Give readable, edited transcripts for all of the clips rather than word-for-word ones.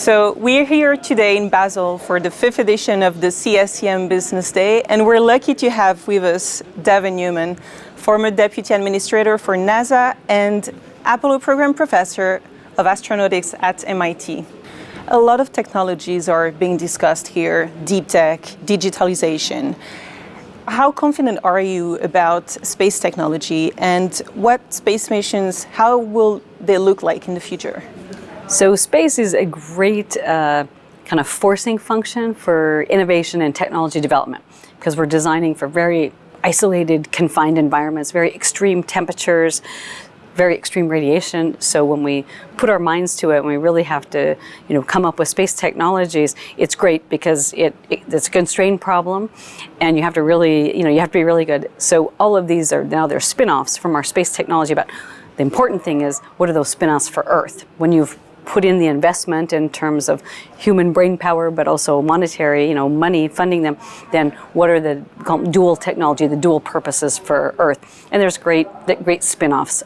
So we're here today in Basel for the 5th edition of the CSEM Business Day, and we're lucky to have with us Dava Newman, former Deputy Administrator for NASA and Apollo Program Professor of Astronautics at MIT. A lot of technologies are being discussed here, deep tech, digitalization. How confident are you about space technology, and what space missions, how will they look like in the future? So space is a great kind of forcing function for innovation and technology development, because we're designing for very isolated, confined environments, very extreme temperatures, very extreme radiation. So when we put our minds to it and we really have to, come up with space technologies, it's great because it's a constrained problem, and you have to really, you have to be really good. So all of these are now they're spin-offs from our space technology. But the important thing is, what are those spin-offs for Earth? When you've put in the investment in terms of human brain power, but also monetary, money funding them, then what are the dual technology, the dual purposes for Earth? And there's great spin-offs.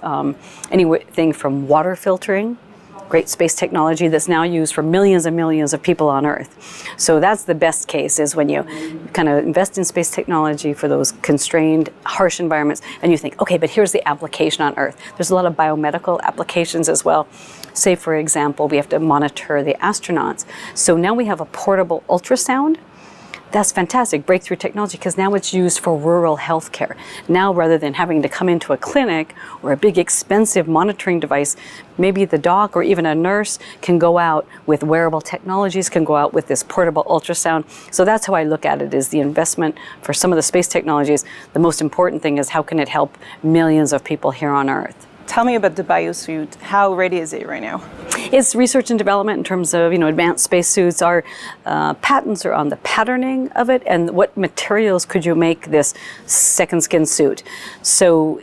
Anything from water filtering, great space technology that's now used for millions and millions of people on Earth. So that's the best case, is when you kind of invest in space technology for those constrained, harsh environments, and you think, okay, but here's the application on Earth. There's a lot of biomedical applications as well. Say, for example, we have to monitor the astronauts. So now we have a portable ultrasound. That's fantastic, breakthrough technology, because now it's used for rural healthcare. Now, rather than having to come into a clinic or a big expensive monitoring device, maybe the doc or even a nurse can go out with wearable technologies, can go out with this portable ultrasound. So that's how I look at it, is the investment for some of the space technologies. The most important thing is, how can it help millions of people here on Earth? Tell me about the Biosuit. How ready is it right now? It's research and development in terms of advanced spacesuits. Our patents are on the patterning of it and what materials could you make this second skin suit. So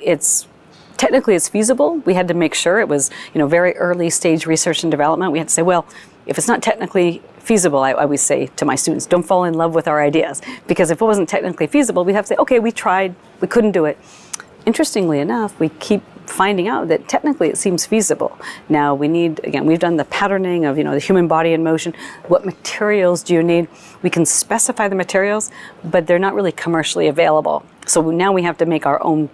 technically it's feasible. We had to make sure it was very early stage research and development. We had to say, well, if it's not technically feasible, I always say to my students, don't fall in love with our ideas, because if it wasn't technically feasible, we'd have to say, okay, we tried, we couldn't do it. Interestingly enough, we keep finding out that technically it seems feasible. Now we've done the patterning of the human body in motion. What materials do you need? We can specify the materials, but they're not really commercially available. So now we have to make our own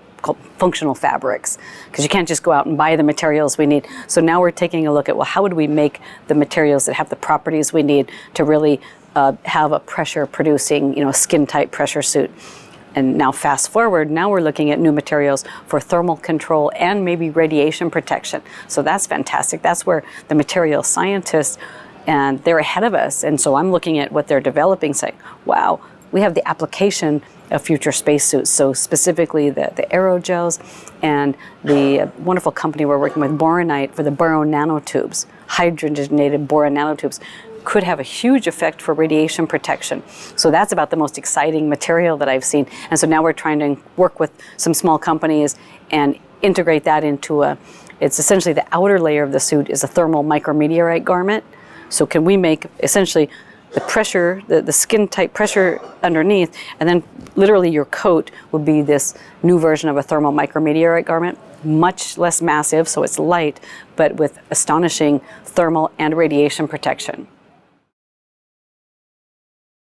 functional fabrics, because you can't just go out and buy the materials we need. So now we're taking a look at, well, how would we make the materials that have the properties we need to really have a pressure producing, skin tight pressure suit. And now fast forward, now we're looking at new materials for thermal control and maybe radiation protection. So that's fantastic. That's where the material scientists, and they're ahead of us. And so I'm looking at what they're developing, saying, wow, we have the application of future spacesuits. So specifically the aerogels and the wonderful company we're working with, boronite, for the boron nanotubes, hydrogenated boron nanotubes, could have a huge effect for radiation protection. So that's about the most exciting material that I've seen. And so now we're trying to work with some small companies and integrate that into it's essentially the outer layer of the suit is a thermal micrometeorite garment. So can we make essentially the pressure, the skin tight pressure underneath, and then literally your coat would be this new version of a thermal micrometeorite garment, much less massive, so it's light, but with astonishing thermal and radiation protection.